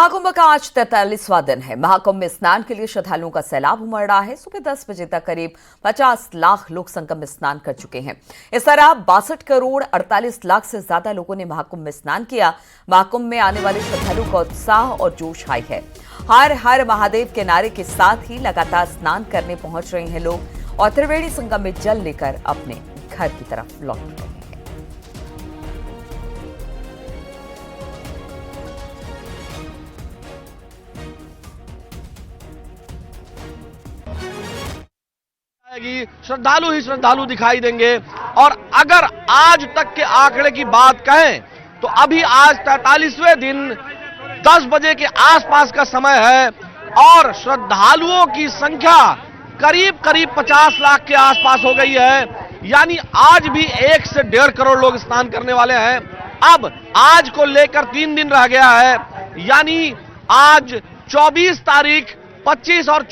महाकुंभ का आज 43वां दिन है। महाकुंभ में स्नान के लिए श्रद्धालुओं का सैलाब उमड़ रहा है। सुबह 10 बजे तक करीब 50 लाख लोग संगम में स्नान कर चुके हैं। इस तरह 62 करोड़ 48 लाख से ज्यादा लोगों ने महाकुंभ में स्नान किया। महाकुंभ में आने वाले श्रद्धालुओं का उत्साह और जोश हाई है। हर हर महादेव के नारे के साथ ही लगातार स्नान करने पहुंच रहे हैं लोग और त्रिवेणी संगम में जल लेकर अपने घर की तरफ लौट रहे हैं। श्रद्धालु ही श्रद्धालु दिखाई देंगे। और अगर आज तक के आंकड़े की बात कहें तो अभी आज 43वें दिन 10 बजे के आसपास का समय है और श्रद्धालुओं की संख्या करीब 50 लाख के आसपास हो गई है। यानी आज भी 1 से 1.5 करोड़ लोग स्नान करने वाले हैं। अब आज को लेकर 3 दिन रह गया है, यानी आज 24 तारीख, 25 और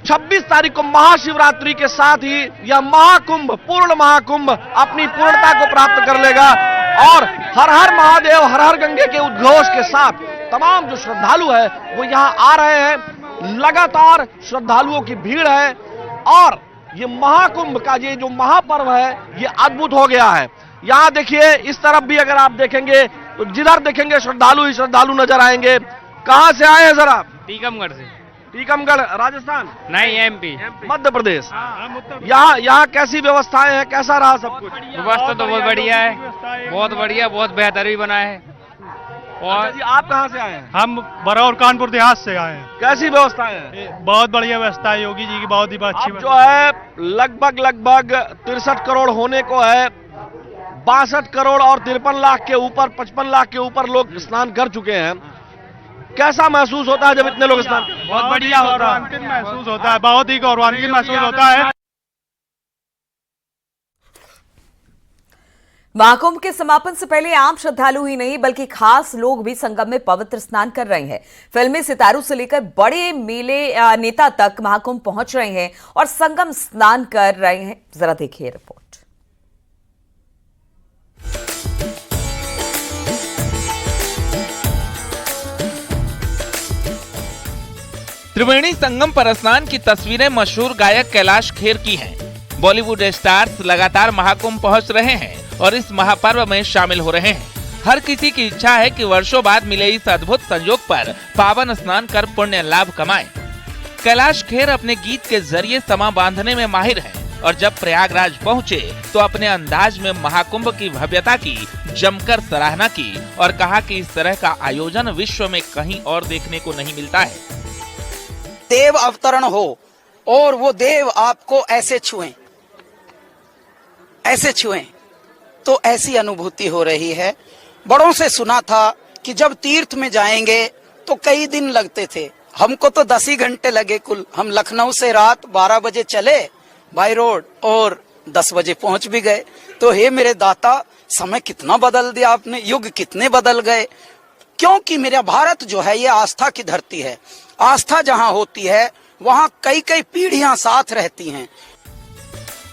26 तारीख को महाशिवरात्रि के साथ ही यह महाकुंभ, पूर्ण महाकुंभ अपनी पूर्णता को प्राप्त कर लेगा। और हर हर महादेव, हर हर गंगे के उद्घोष के साथ तमाम जो श्रद्धालु है वो यहाँ आ रहे हैं। लगातार श्रद्धालुओं की भीड़ है और ये महाकुंभ का ये जो महापर्व है ये अद्भुत हो गया है। यहाँ देखिए, इस तरफ भी अगर आप देखेंगे तो जिधर देखेंगे श्रद्धालु ही श्रद्धालु नजर आएंगे। कहां से आए हैं सर आप? टीकमगढ़ से। टीकमगढ़, राजस्थान? नहीं, एमपी। मध्य प्रदेश। यहाँ कैसी व्यवस्थाएं हैं, कैसा रहा सब कुछ? व्यवस्था तो बहुत बढ़िया है, बहुत बढ़िया, बहुत बेहतर भी बना है। और जी, आप कहाँ से आए हैं? हम बरौर कानपुर देहात से आए हैं। कैसी व्यवस्थाएं हैं? बहुत बढ़िया व्यवस्था है, योगी जी की बहुत ही अच्छी। अब जो है लगभग 63 करोड़ होने को है। 62 करोड़ और 53 लाख के ऊपर, 55 लाख के ऊपर लोग स्नान कर चुके हैं। कैसा महसूस होता है जब इतने लोग स्नान? बहुत बढ़िया होता है, महसूस होता है, बहुत ही गौरवान्वित महसूस होता है। महाकुंभ के समापन से पहले आम श्रद्धालु ही नहीं बल्कि खास लोग भी संगम में पवित्र स्नान कर रहे हैं। फिल्मी सितारों से लेकर बड़े मेले नेता तक महाकुंभ पहुंच रहे हैं और संगम स्नान कर रहे हैं। जरा देखिए रिपोर्ट। त्रिवेणी संगम पर स्नान की तस्वीरें मशहूर गायक कैलाश खेर की हैं। बॉलीवुड स्टार्स लगातार महाकुंभ पहुंच रहे हैं और इस महापर्व में शामिल हो रहे हैं। हर किसी की इच्छा है कि वर्षों बाद मिले इस अद्भुत संयोग पर पावन स्नान कर पुण्य लाभ कमाएं। कैलाश खेर अपने गीत के जरिए समा बांधने में माहिर हैं और जब प्रयागराज पहुंचे तो अपने अंदाज में महाकुंभ की भव्यता की जमकर सराहना की और कहा कि इस तरह का आयोजन विश्व में कहीं और देखने को नहीं मिलता है। देव अवतरण हो और वो देव आपको ऐसे छुएं तो ऐसी अनुभूति हो रही है। बड़ों से सुना था कि जब तीर्थ में जाएंगे तो कई दिन लगते थे, हमको तो 10 ही घंटे लगे कुल। हम लखनऊ से रात 12 बजे चले बाई रोड और 10 बजे पहुंच भी गए। तो हे मेरे दाता, समय कितना बदल दिया आपने, युग कितने बदल गए। क्योंकि मेरा भारत जो है ये आस्था की धरती है। आस्था जहां होती है वहां कई कई पीढ़ियां साथ रहती हैं।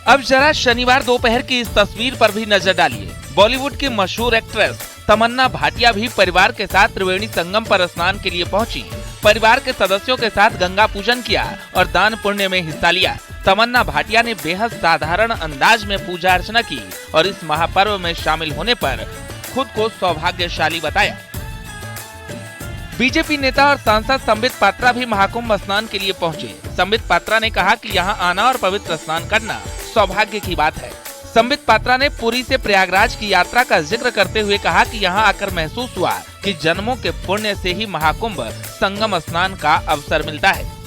अब जरा शनिवार दोपहर की इस तस्वीर पर भी नजर डालिए। बॉलीवुड की मशहूर एक्ट्रेस तमन्ना भाटिया भी परिवार के साथ त्रिवेणी संगम पर स्नान के लिए पहुंची। परिवार के सदस्यों के साथ गंगा पूजन किया और दान पुण्य में हिस्सा लिया। तमन्ना भाटिया ने बेहद साधारण अंदाज में पूजा अर्चना की और इस महापर्व में शामिल होने पर खुद को सौभाग्यशाली बताया। बीजेपी नेता और सांसद संबित पात्रा भी महाकुंभ स्नान के लिए पहुंचे। संबित पात्रा ने कहा कि यहां आना और पवित्र स्नान करना सौभाग्य की बात है। संबित पात्रा ने पुरी से प्रयागराज की यात्रा का जिक्र करते हुए कहा कि यहां आकर महसूस हुआ कि जन्मों के पुण्य से ही महाकुंभ संगम स्नान का अवसर मिलता है।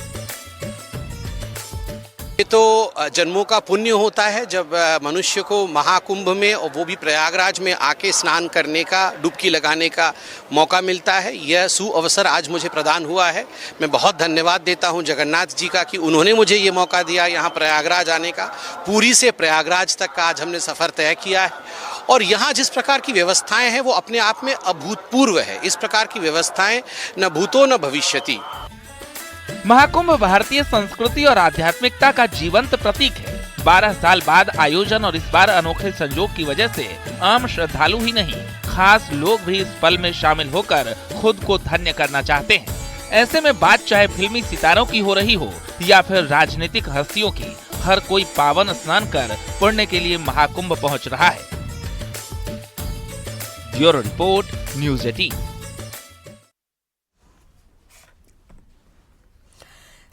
ये तो जन्मों का पुण्य होता है जब मनुष्य को महाकुंभ में और वो भी प्रयागराज में आके स्नान करने का, डुबकी लगाने का मौका मिलता है। यह सुअवसर आज मुझे प्रदान हुआ है। मैं बहुत धन्यवाद देता हूं जगन्नाथ जी का कि उन्होंने मुझे ये मौका दिया यहाँ प्रयागराज आने का। पुरी से प्रयागराज तक का आज हमने सफ़र तय किया है और यहाँ जिस प्रकार की व्यवस्थाएं हैं वो अपने आप में अभूतपूर्व है। इस प्रकार की व्यवस्थाएं न भूतो न भविष्यति। महाकुंभ भारतीय संस्कृति और आध्यात्मिकता का जीवंत प्रतीक है। 12 साल बाद आयोजन और इस बार अनोखे संजोग की वजह से आम श्रद्धालु ही नहीं, खास लोग भी इस पल में शामिल होकर खुद को धन्य करना चाहते हैं। ऐसे में बात चाहे फिल्मी सितारों की हो रही हो या फिर राजनीतिक हस्तियों की, हर कोई पावन स्नान कर पुण्य के लिए महाकुंभ पहुंच रहा है। Bureau report, news 18।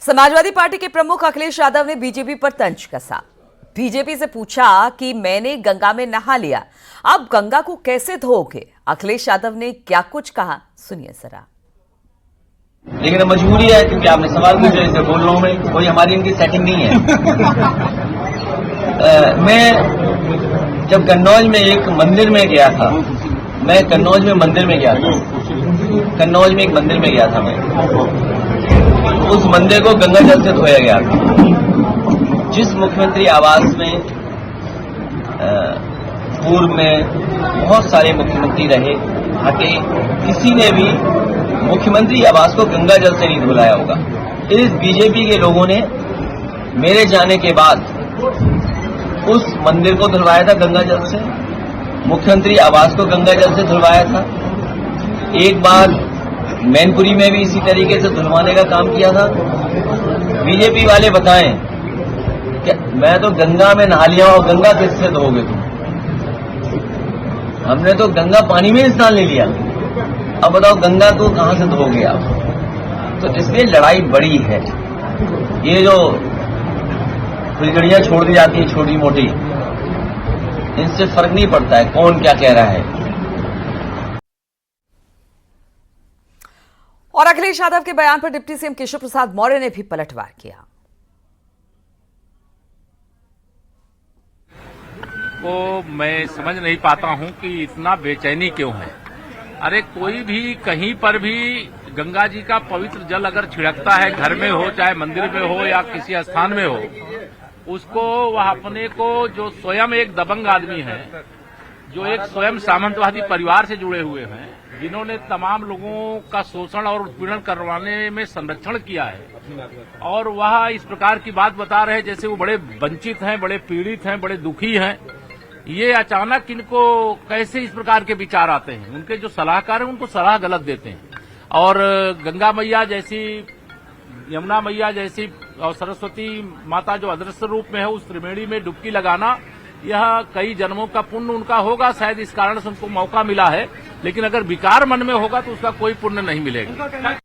Samajwadi party के प्रमुख अखिलेश यादव ने बीजेपी पर तंज कसा। बीजेपी से पूछा कि मैंने गंगा में नहा लिया, अब गंगा को कैसे धोओगे? अखिलेश यादव ने क्या कुछ कहा, सुनिए जरा। लेकिन मजबूरी है, क्योंकि आपने सवाल पूछा, इसे बोल रहा हूं मैं, कोई हमारी इनकी सेटिंग नहीं है। मैं जब कन्नौज में एक मंदिर में गया था, मैं कन्नौज में मंदिर में गया था, कन्नौज में एक मंदिर में गया था मैं, उस मंदिर को गंगा जल से धोया गया था। जिस मुख्यमंत्री आवास में पूर्व में बहुत सारे मुख्यमंत्री रहे, हटे, किसी ने भी मुख्यमंत्री आवास को गंगा जल से नहीं धुलाया होगा। इस बीजेपी के लोगों ने मेरे जाने के बाद उस मंदिर को धुलवाया था गंगा जल से, मुख्यमंत्री आवास को गंगा जल से धुलवाया था। एक बार मैनपुरी में भी इसी तरीके से धुलवाने का काम किया था। बीजेपी वाले बताएं कि मैं तो गंगा में नहा लिया और गंगा किससे धोगे तुम? हमने तो गंगा पानी में स्नान ले लिया, अब बताओ गंगा को कहां से धोगे आप? तो इसलिए लड़ाई बड़ी है। ये जो फुलझड़ियां छोड़ दी जाती है छोटी मोटी, इनसे फर्क नहीं पड़ता है कौन क्या कह रहा है। और अखिलेश यादव के बयान पर डिप्टी सीएम केशव प्रसाद मौर्य ने भी पलटवार किया। तो मैं समझ नहीं पाता हूं कि इतना बेचैनी क्यों है। अरे कोई भी कहीं पर भी गंगा जी का पवित्र जल अगर छिड़कता है, घर में हो चाहे मंदिर में हो या किसी स्थान में हो, उसको वह अपने को, जो स्वयं एक दबंग आदमी है, जो एक स्वयं सामंतवादी परिवार से जुड़े हुए हैं, जिन्होंने तमाम लोगों का शोषण और उत्पीड़न करवाने में संरक्षण किया है, और वह इस प्रकार की बात बता रहे हैं जैसे वो बड़े वंचित हैं, बड़े पीड़ित हैं, बड़े दुखी हैं। ये अचानक इनको कैसे इस प्रकार के विचार आते हैं? उनके जो सलाहकार हैं उनको सलाह गलत देते हैं। और गंगा मैया जैसी, यमुना मैया जैसी और सरस्वती माता जो अदृश्य रूप में है, उस त्रिवेणी में डुबकी लगाना, यह कई जन्मों का पुण्य उनका होगा, शायद इस कारण से उनको मौका मिला है। लेकिन अगर विकार मन में होगा तो उसका कोई पुण्य नहीं मिलेगा।